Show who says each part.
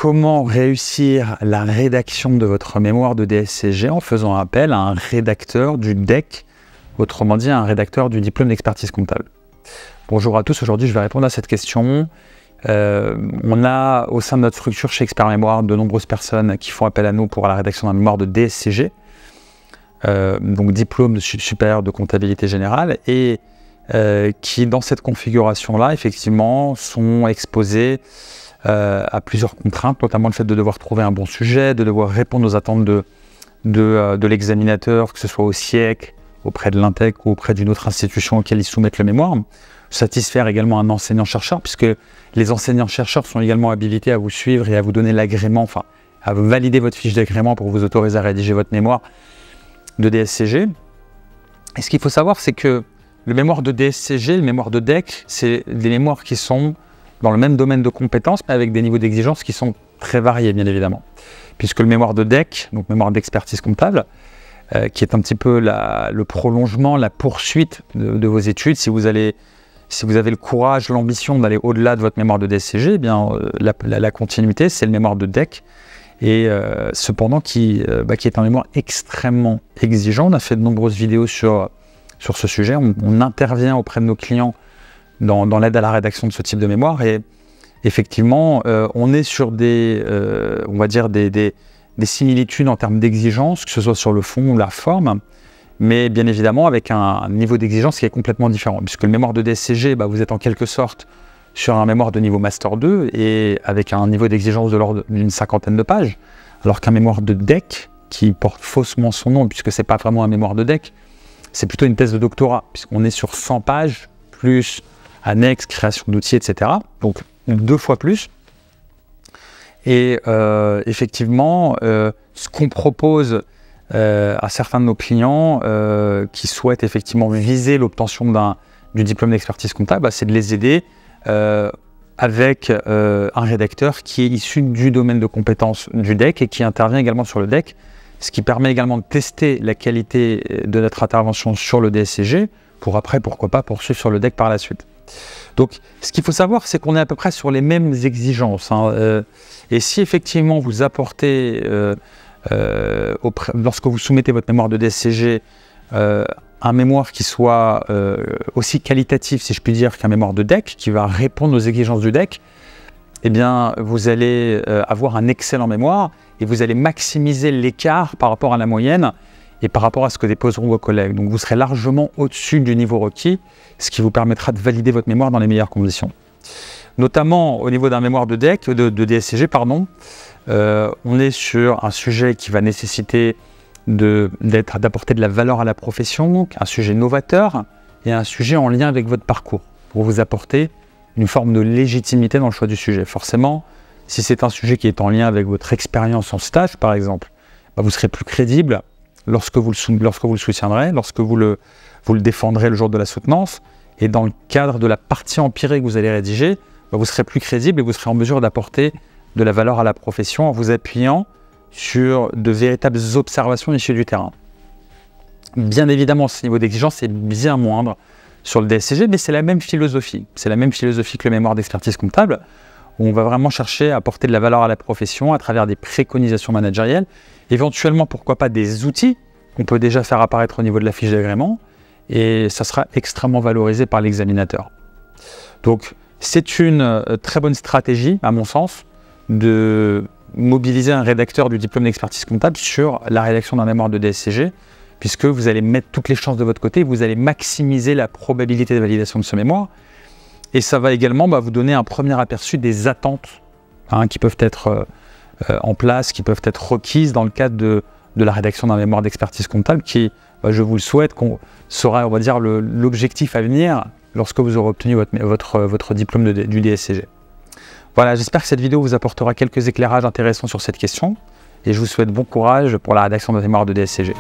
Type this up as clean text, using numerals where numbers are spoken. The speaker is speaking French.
Speaker 1: comment réussir la rédaction de votre mémoire de DSCG en faisant appel à un rédacteur du DEC, autrement dit un rédacteur du diplôme d'expertise comptable. Bonjour à tous, aujourd'hui je vais répondre à cette question. On a au sein de notre structure chez Expert Mémoire de nombreuses personnes qui font appel à nous pour la rédaction d'un mémoire de DSCG, donc diplôme supérieur de comptabilité générale, et qui dans cette configuration-là, effectivement, sont exposés à plusieurs contraintes, notamment le fait de devoir trouver un bon sujet, de devoir répondre aux attentes de l'examinateur, que ce soit au SIEC, auprès de l'INTEC ou auprès d'une autre institution auquel ils soumettent le mémoire. Satisfaire également un enseignant-chercheur, puisque les enseignants-chercheurs sont également habilités à vous suivre et à vous donner l'agrément, enfin, à valider votre fiche d'agrément pour vous autoriser à rédiger votre mémoire de DSCG. Et ce qu'il faut savoir, c'est que le mémoire de DSCG, le mémoire de DEC, c'est des mémoires qui sont dans le même domaine de compétences, mais avec des niveaux d'exigence qui sont très variés, bien évidemment. Puisque le mémoire de DEC, donc mémoire d'expertise comptable, qui est un petit peu le prolongement, la poursuite de vos études, si vous avez le courage, l'ambition d'aller au-delà de votre mémoire de DSCG, eh bien, la continuité, c'est le mémoire de DEC, et cependant qui est un mémoire extrêmement exigeant. On a fait de nombreuses vidéos sur ce sujet, on intervient auprès de nos clients dans l'aide à la rédaction de ce type de mémoire, et effectivement, on est sur des similitudes en termes d'exigence, que ce soit sur le fond ou la forme, mais bien évidemment avec un niveau d'exigence qui est complètement différent, puisque le mémoire de DSCG, vous êtes en quelque sorte sur un mémoire de niveau Master 2 et avec un niveau d'exigence de l'ordre d'une 50aine de pages, alors qu'un mémoire de DEC, qui porte faussement son nom, puisque ce n'est pas vraiment un mémoire de DEC, c'est plutôt une thèse de doctorat, puisqu'on est sur 100 pages, plus annexe, création d'outils, etc. Donc 2 fois plus. Et effectivement, ce qu'on propose à certains de nos clients qui souhaitent effectivement viser l'obtention du diplôme d'expertise comptable, c'est de les aider avec un rédacteur qui est issu du domaine de compétences du DEC et qui intervient également sur le DEC, ce qui permet également de tester la qualité de notre intervention sur le DSCG pour après, pourquoi pas, poursuivre sur le DEC par la suite. Donc, ce qu'il faut savoir, c'est qu'on est à peu près sur les mêmes exigences. Et si effectivement vous apportez, lorsque vous soumettez votre mémoire de DSCG, un mémoire qui soit aussi qualitatif, si je puis dire, qu'un mémoire de DEC, qui va répondre aux exigences du DEC, eh bien, vous allez avoir un excellent mémoire et vous allez maximiser l'écart par rapport à la moyenne et par rapport à ce que déposeront vos collègues. Donc, vous serez largement au-dessus du niveau requis, ce qui vous permettra de valider votre mémoire dans les meilleures conditions. Notamment au niveau d'un mémoire de DEC, de DSCG, pardon, on est sur un sujet qui va nécessiter d'apporter de la valeur à la profession, donc un sujet novateur et un sujet en lien avec votre parcours, pour vous apporter une forme de légitimité dans le choix du sujet. Forcément, si c'est un sujet qui est en lien avec votre expérience en stage, par exemple, vous serez plus crédible lorsque vous le soutiendrez, lorsque vous le défendrez le jour de la soutenance, et dans le cadre de la partie empirique que vous allez rédiger, vous serez plus crédible et vous serez en mesure d'apporter de la valeur à la profession en vous appuyant sur de véritables observations issues du terrain. Bien évidemment, ce niveau d'exigence est bien moindre sur le DSCG, mais c'est la même philosophie. C'est la même philosophie que le mémoire d'expertise comptable, où on va vraiment chercher à apporter de la valeur à la profession à travers des préconisations managérielles, éventuellement, pourquoi pas, des outils qu'on peut déjà faire apparaître au niveau de la fiche d'agrément, et ça sera extrêmement valorisé par l'examinateur. Donc, c'est une très bonne stratégie, à mon sens, de mobiliser un rédacteur du diplôme d'expertise comptable sur la rédaction d'un mémoire de DSCG, puisque vous allez mettre toutes les chances de votre côté, vous allez maximiser la probabilité de validation de ce mémoire, et ça va également vous donner un premier aperçu des attentes qui peuvent être en place, qui peuvent être requises dans le cadre de la rédaction d'un mémoire d'expertise comptable qui, je vous le souhaite, sera, on va dire, l'objectif à venir lorsque vous aurez obtenu votre diplôme du DSCG. Voilà, j'espère que cette vidéo vous apportera quelques éclairages intéressants sur cette question et je vous souhaite bon courage pour la rédaction d'un mémoire de DSCG.